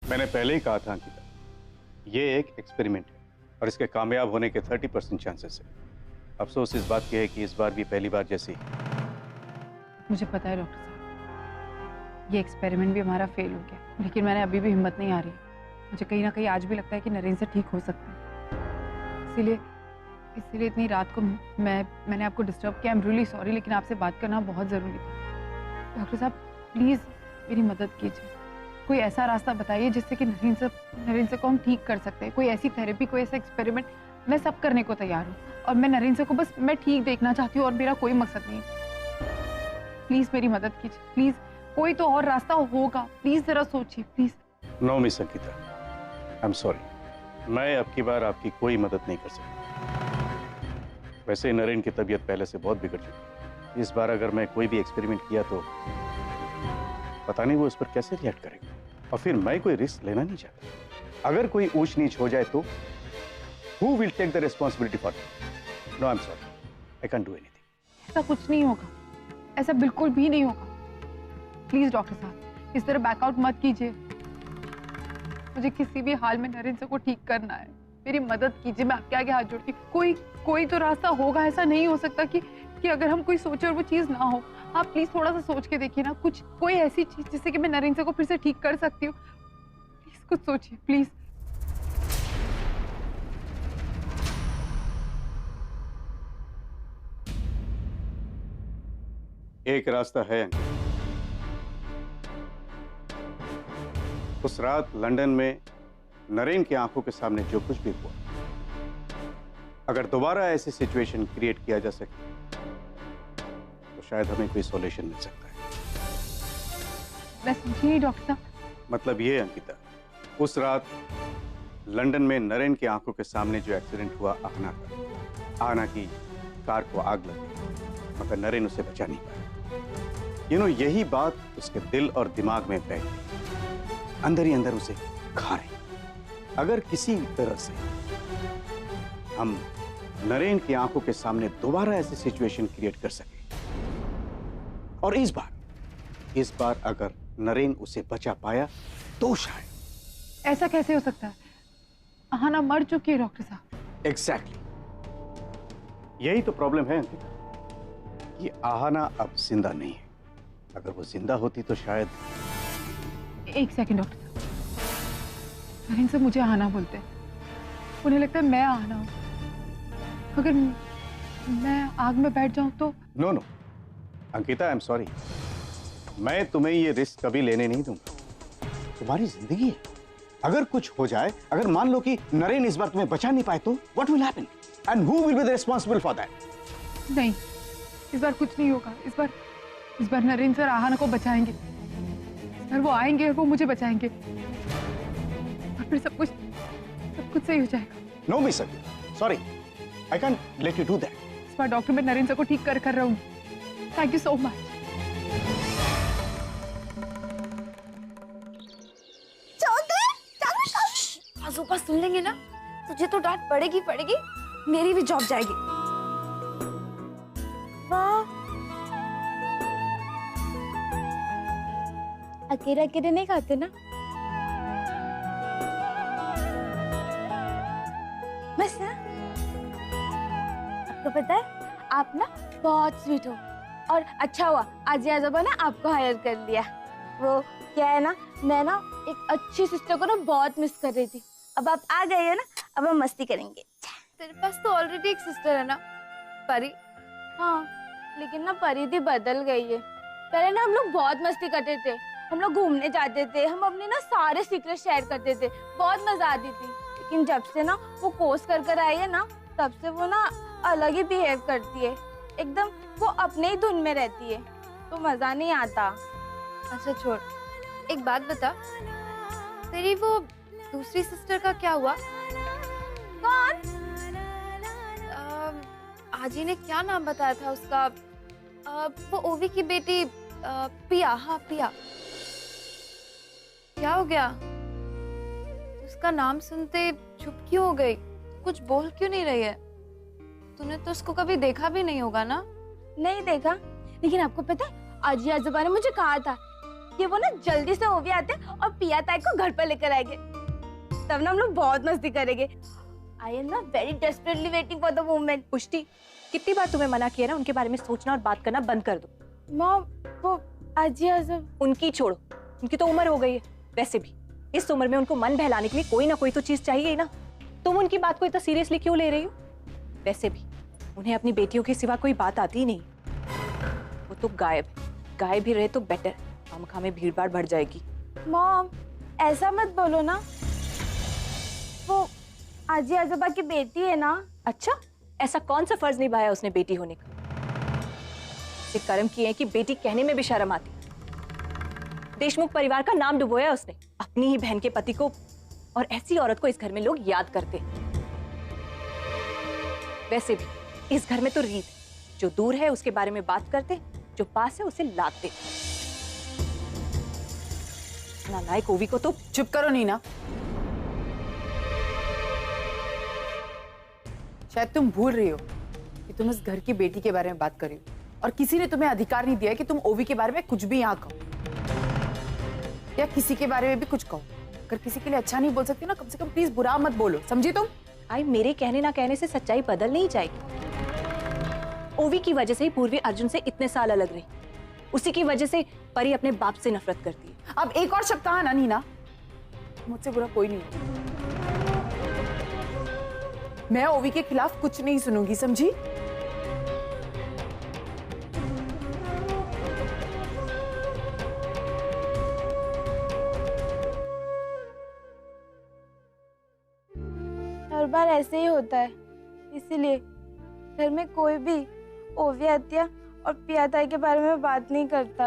मैंने पहले ही कहा था अंकिता, ये एक एक्सपेरिमेंट है और इसके कामयाब होने के 30% चांसेस है। अफसोस इस बात की है कि इस बार भी पहली बार जैसी। मुझे पता है डॉक्टर साहब, ये एक्सपेरिमेंट भी हमारा फेल हो गया, लेकिन मैंने अभी भी हिम्मत नहीं आ रही। मुझे कहीं ना कहीं आज भी लगता है कि नरेन से ठीक हो सकता है। इसीलिए इतनी रात को मैंने आपको डिस्टर्ब किया। आई एम रियली सॉरी, लेकिन आपसे बात करना बहुत ज़रूरी था। डॉक्टर साहब प्लीज़ मेरी मदद कीजिए। कोई ऐसा रास्ता बताइए जिससे कि नरेन से को हम ठीक कर सकते हैं। कोई ऐसी थेरेपी, कोई ऐसा एक्सपेरिमेंट, मैं सब करने को तैयार हूँ। और मैं नरेन से को बस मैं ठीक देखना चाहती हूँ और मेरा कोई मकसद नहीं। प्लीज़ मेरी मदद कीजिए, प्लीज़। कोई तो और रास्ता होगा, प्लीज़ ज़रा सोचिए, please. No miss Ankita, I am sorry, मैं अब की बार आपकी कोई मदद नहीं कर सकता। वैसे नरेन की तबीयत पहले से बहुत बिगड़ चुकी है। इस बार अगर मैं कोई भी एक्सपेरिमेंट किया तो पता नहीं वो इस पर कैसे रिएक्ट करेगा। और फिर मैं कोई रिस्क लेना नहीं चाहता। अगर कोई ऊंच नीच हो जाए तो who will take the responsibility for it? No, I'm sorry. I can't do anything. ऐसा कुछ नहीं होगा, ऐसा बिल्कुल भी नहीं होगा। प्लीज डॉक्टर साहब इस तरह बैकआउट मत कीजिए। मुझे किसी भी हाल में नरेन को ठीक करना है। मेरी मदद कीजिए, मैं आपके आगे हाथ जोड़ती हूँ। कोई तो रास्ता होगा। ऐसा नहीं हो सकता कि अगर हम कोई सोचे और वो चीज ना हो। आप प्लीज थोड़ा सा सोच के देखिए ना, कोई ऐसी चीज जिससे कि मैं नरेन को फिर से ठीक कर सकती हूँ। प्लीज कुछ सोचिए, प्लीज। एक रास्ता है। उस रात लंदन में नरेन की आंखों के सामने जो कुछ भी हुआ, अगर दोबारा ऐसी सिचुएशन क्रिएट किया जा सके तो शायद हमें कोई सॉल्यूशन मिल सकता है। मैं समझी नहीं डॉक्टर साहब। मतलब ये अंकिता, उस रात लंदन में नरेन की आंखों के सामने जो एक्सीडेंट हुआ आहना का, आहना की कार को आग लग गई मगर नरेन उसे बचा नहीं पाया। यही बात उसके दिल और दिमाग में बैठ गई, अंदर ही अंदर उसे खा रही। अगर किसी तरह से हम नरेन की आंखों के सामने दोबारा ऐसी सिचुएशन क्रिएट कर सके और इस बार अगर नरेन उसे बचा पाया तो शायद। ऐसा कैसे हो सकता है? आहना मर चुकी है डॉक्टर साहब। एग्जैक्टली, यही तो प्रॉब्लम है अंकिता। ये आहना अब जिंदा नहीं है। अगर वो जिंदा होती तो शायद। एक सेकंड डॉक्टर साहब, नरेन से मुझे आहना बोलते हैं। उन्हें लगता है मैं आहना हूं। अगर मैं आग में बैठ जाऊं तो? No Ankita, I am sorry, मैं तुम्हें ये रिस्क कभी लेने नहीं दूंगा। तुम्हारी जिंदगी है। अगर कुछ हो जाए, अगर मान लो कि नरेन इस बार तुम्हें बचा नहीं पाए तो what will happen and who will be the responsible for that? नहीं, इस बार कुछ नहीं होगा। इस बार नरेन सर आहना को बचाएंगे। इस बार वो आएंगे और वो मुझे बचाएंगे और फिर सब कुछ सही हो जाएगा। No miss sorry, I can't let you do that. इस बार डॉक्टर मैं नरेन सर को ठीक कर रहूंगी। Thank you so much. आजोबा सुन लेंगे ना, तुझे तो डांट पड़ेगी। मेरी भी जॉब जाएगी। वाह, अकेले नहीं खाते ना? बस ना, आपको पता है आप ना बहुत स्वीट हो। और अच्छा हुआ आज आजोबा ना आपको हायर कर लिया। वो क्या है ना, मैं ना एक अच्छी सिस्टर को ना बहुत मिस कर रही थी। अब आप आ गए हो ना, अब हम मस्ती करेंगे। तेरे पास तो ऑलरेडी एक सिस्टर है ना, परी। हाँ, लेकिन ना परिधि बदल गई है। पहले ना हम लोग बहुत मस्ती करते थे, हम लोग घूमने जाते थे, हम अपने ना सारे सीक्रेट शेयर करते थे, बहुत मजा आती थी। लेकिन जब से ना वो कोर्स कर आई है ना, तब से वो ना अलग ही बिहेव करती है। एकदम वो अपने ही धुन में रहती है, तो मजा नहीं आता। अच्छा छोड़, एक बात बता, तेरी वो दूसरी सिस्टर का क्या हुआ? कौन? आजी ने क्या नाम बताया था उसका? वो ओवी की बेटी पिया। हाँ पिया। क्या हो गया? उसका नाम सुनते चुप क्यों हो गई? कुछ बोल क्यों नहीं रही है? तूने तो उसको कभी देखा भी नहीं होगा ना? नहीं देखा, लेकिन आपको पता है आजी आजोबा ने मुझे कहा था कि वो ना जल्दी से ओवी आते और पिया ताई को घर पर लेकर आएंगे, तब ना हम लोग बहुत मस्ती करेंगे। आई एम ना very desperately waiting for the moment. पुष्टि, कितनी बार तुम्हें मना किया ना उनके बारे में सोचना और बात करना बंद कर दो। माँ वो आजी आजब उनकी छोड़ो, उनकी तो उम्र हो गई है। वैसे भी इस उम्र में उनको मन बहलाने के लिए कोई ना कोई तो चीज चाहिए ही ना। तुम उनकी बात को इतना सीरियसली क्यों ले रही हो? वैसे भी उन्हें अपनी बेटियों के सिवा कोई बात आती ही नहीं। वो तो गायब ही रहे तो बेटर। खामखा में भीड़ भाड़ बढ़ जाएगी। मॉम ऐसा मत बोलो ना, वो आजी आजबा की बेटी है ना। अच्छा, ऐसा कौन सा फर्ज निभाया उसने बेटी होने का? ऐसे कर्म किए हैं कि बेटी कहने में भी शर्म आती। देशमुख परिवार का नाम डुबोया उसने, अपनी ही बहन के पति को, और ऐसी औरत को इस घर में लोग याद करते। वैसे भी इस घर में तो रीत, जो दूर है उसके बारे में बात करते, जो पास है उसे लाते। नालायक ओवी को तो। चुप करो नीना। शायद तुम भूल रही हो कि तुम इस घर की बेटी के बारे में बात कर रही हो, और किसी ने तुम्हें अधिकार नहीं दिया है कि तुम ओवी के बारे में कुछ भी यहाँ कहो या किसी के बारे में भी कुछ कहो। अगर किसी के लिए अच्छा नहीं बोल सकती ना, कम से कम प्लीज बुरा मत बोलो, समझी तुम? आई मेरे कहने ना कहने से सच्चाई बदल नहीं जाएगी। ओवी की वजह से ही पूर्वी अर्जुन से इतने साल अलग रही। उसी की वजह से परी अपने बाप से नफरत करती है। अब एक और शब्द कहा ना नीना, मुझसे बुरा कोई नहीं है। मैं ओवी के खिलाफ कुछ नहीं सुनूंगी, समझी? हर बार ऐसे ही होता है, इसीलिए घर में कोई भी ओवी आत्या और पिया ताई के बारे में बात नहीं करता।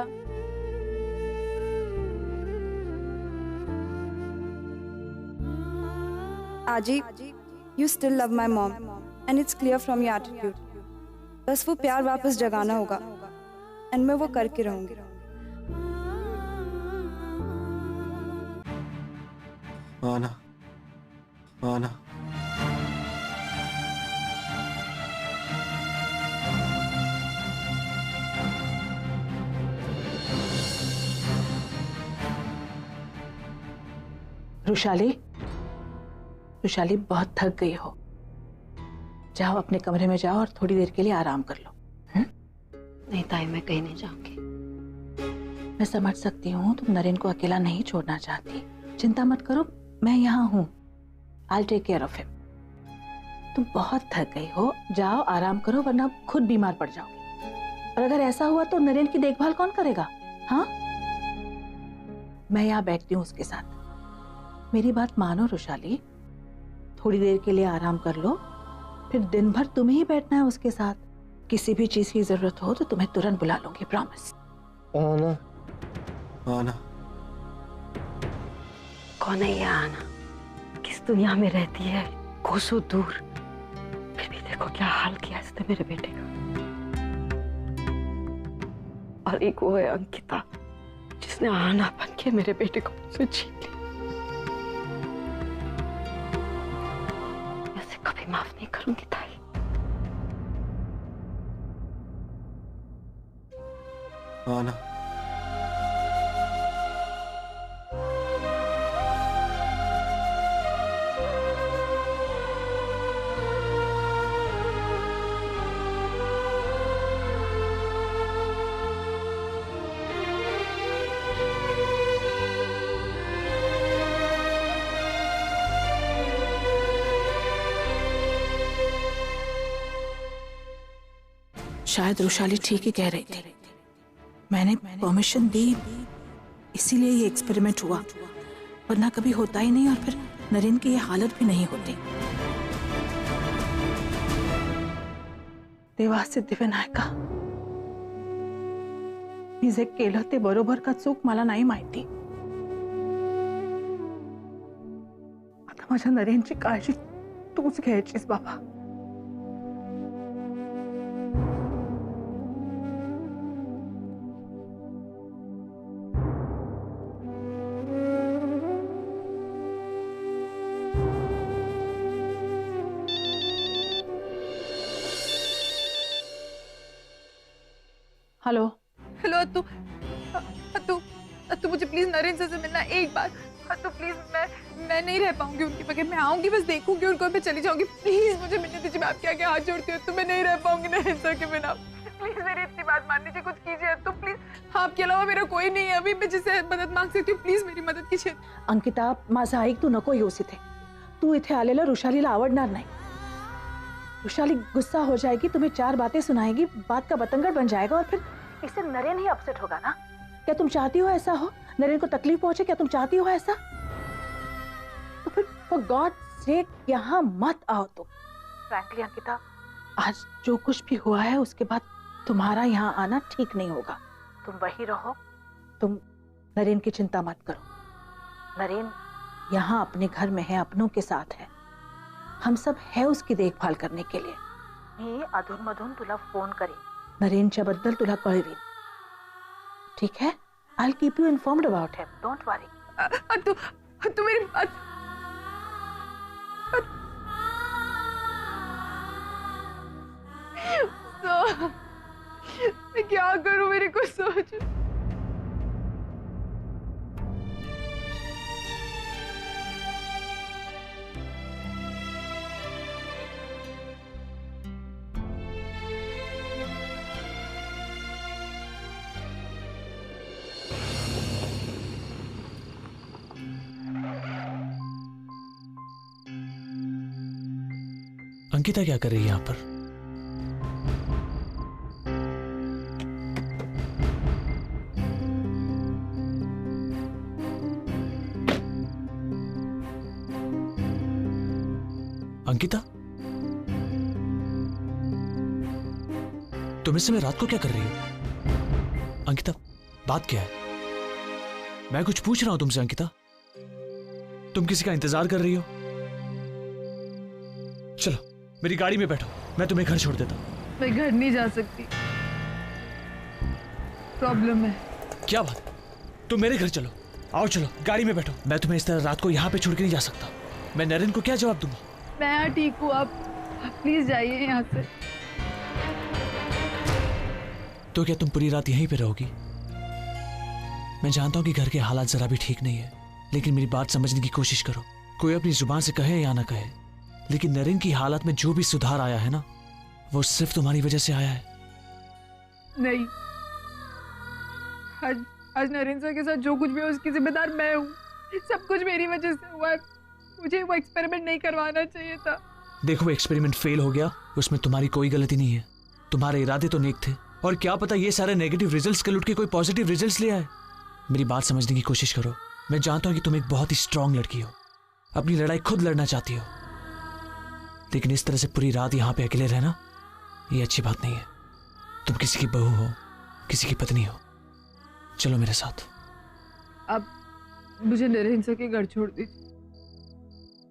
आजी, you still love my mom, and it's clear from your attitude. बस वो प्यार वापस जगाना होगा, and मैं वो करके रहूंगी। आना, आना। रुशाली बहुत थक गई हो, जाओ अपने कमरे में जाओ और थोड़ी देर के लिए आराम कर लो। नहीं ताई, मैं कहीं नहीं जाऊंगी। मैं समझ सकती हूँ तुम नरेन को अकेला नहीं छोड़ना चाहती। चिंता मत करो, मैं यहाँ हूँ। I'll take care of him। तुम बहुत थक गई हो, जाओ आराम करो, वरना खुद बीमार पड़ जाओगी। और अगर ऐसा हुआ तो नरेन की देखभाल कौन करेगा? हाँ, मैं यहाँ बैठती हूँ उसके साथ। मेरी बात मानो रुशाली, थोड़ी देर के लिए आराम कर लो, फिर दिन भर तुम्हें ही बैठना है उसके साथ। किसी भी चीज की जरूरत हो तो तुम्हें तुरंत बुला लूंगी, प्रॉमिस। आना, आना। कौन है ये आना? किस दुनिया में रहती है, कोसों दूर, फिर भी देखो क्या हाल किया इसने मेरे बेटे का। और एक वो है अंकिता, जिसने आना बन के मेरे बेटे को मुझसे छीन लिया। मैं उसे कभी माफ नहीं करूंगी ताई। आना। शायद रुशाली ठीक ही कह रही थी। मैंने परमिशन दी, इसीलिए ये एक्सपेरिमेंट हुआ, वरना कभी होता ही नहीं और फिर नरेन की ये हालत भी नहीं होती। देवाचे दिव्यनायका, मी जे केलं ते बरोबर का चूक मला नाही माहिती। आता माझ्या नरेनची काळजी तूच घ्यायचीस बाबा। हेलो हेलो अतु, अतु, अतु मुझे प्लीज नरेन से मिलना एक बार। हाँ तो प्लीज मैं नहीं रह पाऊंगी उनके बगैर। मैं आऊंगी, बस देखूंगी उनको, मैं चली जाऊंगी। प्लीज मुझे मिलने दीजिए, मैं आपके आगे हाथ जोड़ती हूँ। तो मैं नहीं रह पाऊंगी नरेन सर के बिना। प्लीज मेरी इतनी बात मान लीजिए, कुछ कीजिए तो प्लीज। आपके अलावा मेरा कोई नहीं है अभी, मैं जिससे मदद मांग सकती हूँ, प्लीज मेरी मदद कीजिए। अंकिता, माझा ऐक, तू नको येऊस इथे. तू इथे आलेलं रुशालीला आवडणार नाही. रुशाली गुस्सा हो जाएगी, तुम्हें 4 बातें सुनाएगी, बात का बतंगड़ बन जाएगा और फिर इससे नरेन ही अपसेट होगा ना. क्या तुम चाहती हो ऐसा हो? नरेन को तकलीफ पहुंचे? क्या तुम चाहती हो ऐसा? तो फिर फॉर गॉड सेक यहाँ मत आओ तुम. फ्रैंकली अंकिता, आज जो कुछ भी हुआ है उसके बाद तुम्हारा यहाँ आना ठीक नहीं होगा. तुम वही रहो, तुम नरेन की चिंता मत करो. नरेन यहाँ अपने घर में है, अपनों के साथ है. हम सब है उसकी देखभाल करने के लिए. मी अधून-मधून तुला फोन करेन, नरेनच्या बद्दल तुला कळवीन. ठीक है? I'll keep you informed about him. Don't worry. तू मेरी बात तो मैं क्या करूं, मेरे को सोच. अंकिता क्या कर रही है यहाँ पर? अंकिता, तुम इस समय रात को क्या कर रही हो? अंकिता, बात क्या है? मैं कुछ पूछ रहा हूं तुमसे. अंकिता, तुम किसी का इंतजार कर रही हो? चलो मेरी गाड़ी में बैठो, मैं तुम्हें घर छोड़ देता हूं. मैं घर नहीं जा सकती, प्रॉब्लम है. क्या बात? तुम मेरे घर चलो. आओ चलो, गाड़ी में बैठो. मैं तुम्हें इस तरह रात को यहाँ पे छोड़ के नहीं जा सकता. मैं नरेन को क्या जवाब दूंगा? मैं यहाँ ठीक हूँ, आप प्लीज जाइए यहाँ से. तो क्या तुम पूरी रात यहीं पे रहोगी? मैं जानता हूँ कि घर के हालात जरा भी ठीक नहीं है, लेकिन मेरी बात समझने की कोशिश करो. कोई अपनी जुबान से कहे या ना कहे, लेकिन नरेन की हालत में जो भी सुधार आया है ना, वो सिर्फ तुम्हारी वजह से आया है. नहीं, आज नरेन सर के साथ जो कुछ भी है उसकी जिम्मेदार मैं हूँ. सब कुछ मेरी वजह से हुआ है. मुझे वो एक्सपेरिमेंट नहीं करवाना चाहिए था. देखो, वो एक्सपेरिमेंट फेल हो गया, उसमें तुम्हारी कोई गलती नहीं है. तुम्हारे इरादे तो नेक थे, और क्या पता ये सारे नेगेटिव रिजल्ट्स के लुट के कोई पॉजिटिव रिजल्ट्स ले आए. मेरी बात समझने की कोशिश करो. मैं जानता हूं कि तुम एक बहुत ही स्ट्रांग लड़की हो, अपनी लड़ाई खुद लड़ना चाहती हो, लेकिन इस तरह से पूरी रात यहाँ पे अकेले रहना ये अच्छी बात नहीं है. तुम किसी की बहू हो, किसी की पत्नी हो. चलो मेरे साथ. अब मुझे नरेन सर के घर छोड़ दीजिए.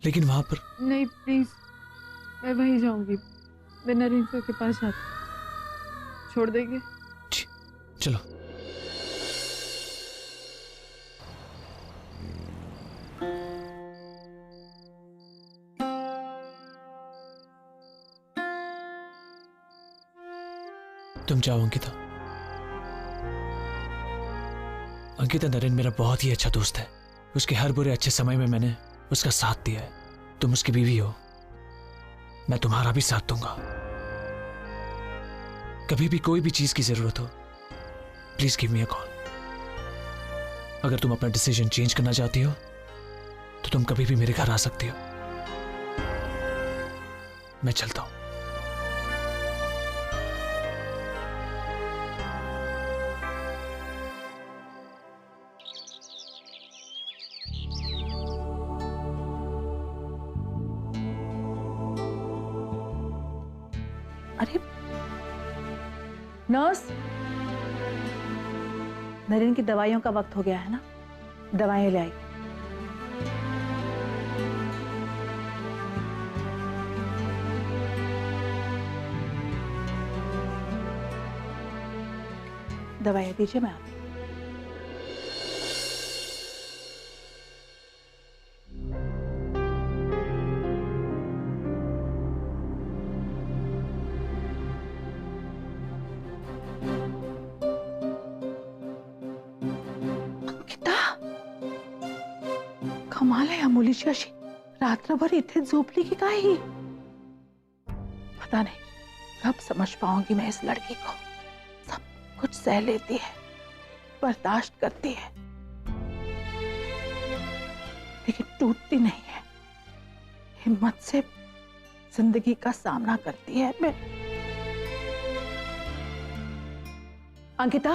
लेकिन वहां पर नहीं, प्लीज, मैं वहीं जाऊंगी. मैं नरेन सर के पास जाती. छोड़ देंगे? चलो. तुम जाओ अंकिता. अंकिता, नरेन मेरा बहुत ही अच्छा दोस्त है. उसके हर बुरे अच्छे समय में मैंने उसका साथ दिया है. तुम उसकी बीवी हो, मैं तुम्हारा भी साथ दूंगा. कभी भी कोई भी चीज की जरूरत हो, please give me a call. अगर तुम अपना डिसीजन चेंज करना चाहती हो तो तुम कभी भी मेरे घर आ सकती हो. मैं चलता हूं. अरे नर्स, नरेन की दवाइयों का वक्त हो गया है ना, दवाएं ले आई. दवाइयां दीजिए, मैं आती. अंकिता, मुलीची अशी रात्रभर इथे झोपली की काय ही? पता नहीं कब समझ पाऊंगी मैं इस लड़की को। सब कुछ सह लेती है, बर्दाश्त करती है, लेकिन टूटती नहीं है। हिम्मत से जिंदगी का सामना करती है। मैं अंकिता,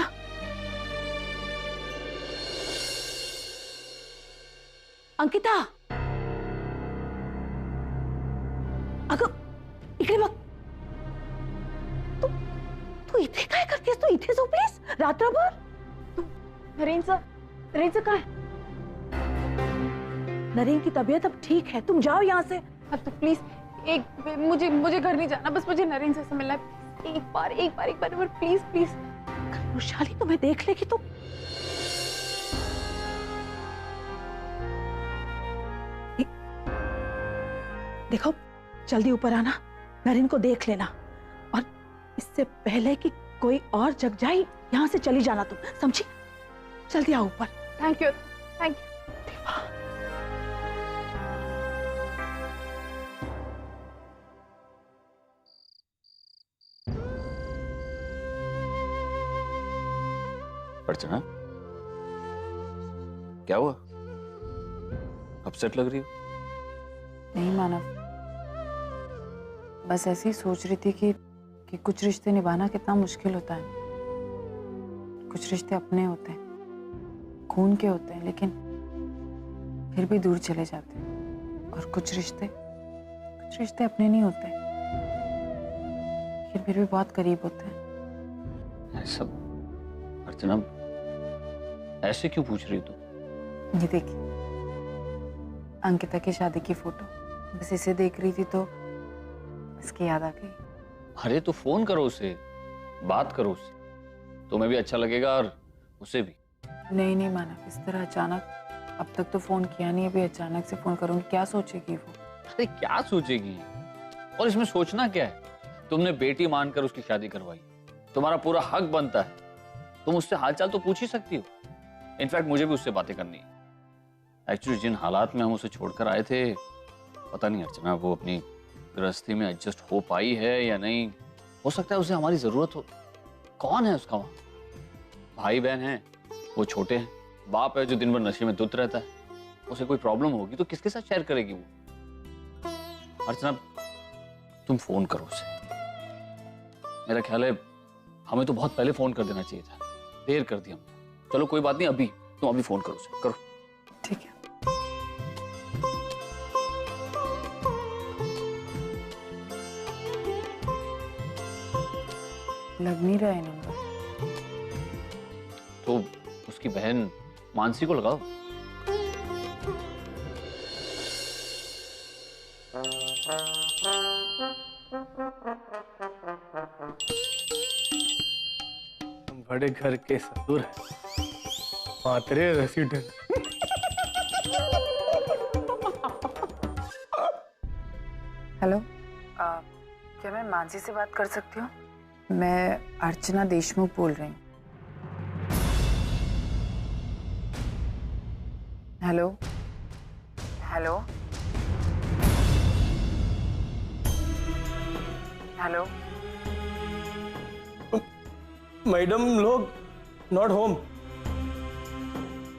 अंकिता, अगं इकडे बघ। तू इथे काय करतेस? तू इथे झोपलीस रात्रभर? नरेनचं काय? नरेन की तबीयत अब ठीक है, तुम जाओ यहाँ से। अब तो प्लीज मुझे घर नहीं जाना, बस मुझे नरेन से मिलना है। एक बार प्लीज प्लीज। वैशाली तुम्हें देख लेगी तो। देखो जल्दी ऊपर आना, नरेन को देख लेना, और इससे पहले कि कोई और जग जाए यहाँ से चली जाना तुम, समझी? जल्दी आओ ऊपर। Thank you. अर्चना, क्या हुआ? अपसेट लग रही हो। नहीं मानव, बस ऐसे ही सोच रही थी कि कुछ रिश्ते निभाना कितना मुश्किल होता है। कुछ रिश्ते अपने होते हैं, खून के होते हैं, लेकिन फिर भी दूर चले जाते हैं। और कुछ रिश्ते अपने नहीं होते, लेकिन फिर भी बहुत करीब होते हैं। सब अर्चना, ऐसे क्यों पूछ रही तू? ये देखिए, अंकिता की शादी की फोटो, बस इसे देख रही थी तो इसकी याद आ गई। अरे तो फोन करो उसे, बात करो उससे, तुम्हें भी अच्छा लगेगा और उसे भी। नहीं मानव, इस तरह अचानक, अब तक तो फोन किया नहीं, अभी अचानक से फोन करूंगी, क्या सोचेगी वो? अरे क्या सोचेगी, और इसमें सोचना क्या है? तुमने बेटी मानकर उसकी शादी करवाई, तुम्हारा पूरा हक बनता है, तुम उससे हालचाल तो पूछ ही सकती हो। इनफैक्ट मुझे भी उससे बातें करनी है। एक्चुअली जिन हालात में हम उसे छोड़कर आए थे, पता नहीं अर्चना वो अपनी गृहस्थी में एडजस्ट हो पाई है या नहीं। हो सकता है उसे हमारी जरूरत हो। कौन है उसका वहां? भाई बहन है, वो छोटे हैं, बाप है जो दिन भर नशे में धुत रहता है। उसे कोई प्रॉब्लम होगी तो किसके साथ शेयर करेगी वो? अर्चना तुम फोन करो उसे। मेरा ख्याल है हमें तो बहुत पहले फोन कर देना चाहिए था, देर कर दी हमने। चलो कोई बात नहीं, अभी तुम अभी फोन करो उसे, करो। ठीक है। लग नहीं रहा है नंबर। तो उसकी बहन मानसी को लगाओ। बड़े घर के ससुर है, मातरे रेसिडेंट। हेलो, क्या मैं मानसी से बात कर सकती हूँ? मैं अर्चना देशमुख बोल रही हूँ। Hello hello hello. मैडम लोग नॉट होम।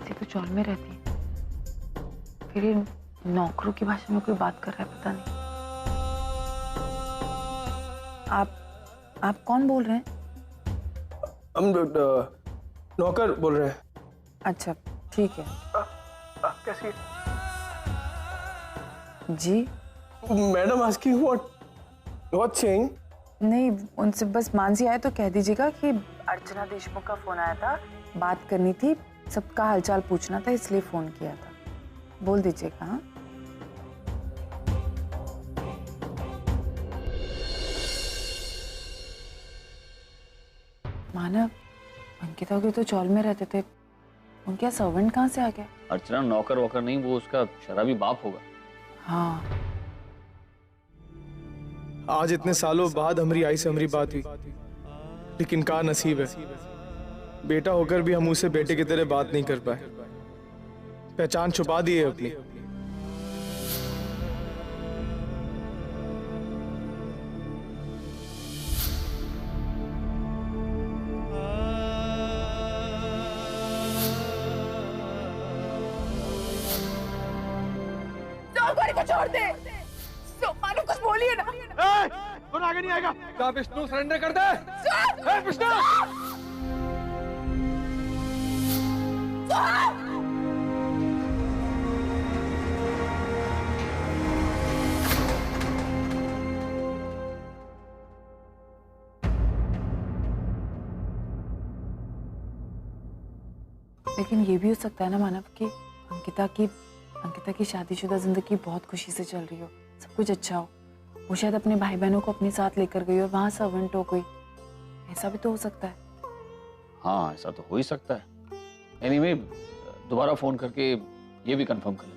तो चौल में रहती है, फिर ये नौकरों की भाषा में कोई बात कर रहा है, पता नहीं। आप कौन बोल रहे हैं? हम नौकर बोल रहे हैं। अच्छा ठीक है। कैसी? जी मैडम आस्किंग व्हाट सेइंग? नहीं, उनसे बस मानसी आए तो कह दीजिएगा कि अर्चना देशमुख का फोन आया था, बात करनी थी, सबका हालचाल पूछना था, इसलिए फोन किया था, बोल दीजिएगा। हाँ मानव, अंकिता के तो चौल में रहते थे, उनके सर्वेंट कहाँ से आ गया? अर्चना नौकर वोकर नहीं, वो उसका शराबी बाप होगा। हाँ, आज इतने सालों बाद हमारी आई से हमारी बात हुई, लेकिन का नसीब है, बेटा होकर भी हम उससे बेटे की तरह बात नहीं कर पाए, पहचान छुपा दी है अपनी। हमारे को छोड़ दे। मानो कुछ बोलिए ना। कौन आगे नहीं आएगा? क्या विष्णु सरेंडर कर दे? विष्णु! लेकिन ये भी हो सकता है ना मानव कि अंकिता की शादीशुदा जिंदगी बहुत खुशी से चल रही हो, सब कुछ अच्छा हो। वो शायद अपने भाई बहनों को अपने साथ लेकर गई और वहां सर्वेंट हो गई। ऐसा भी तो हो सकता है। हाँ, ऐसा तो हो ही सकता है। एनीवे, दोबारा फोन करके ये भी कंफर्म कर लें।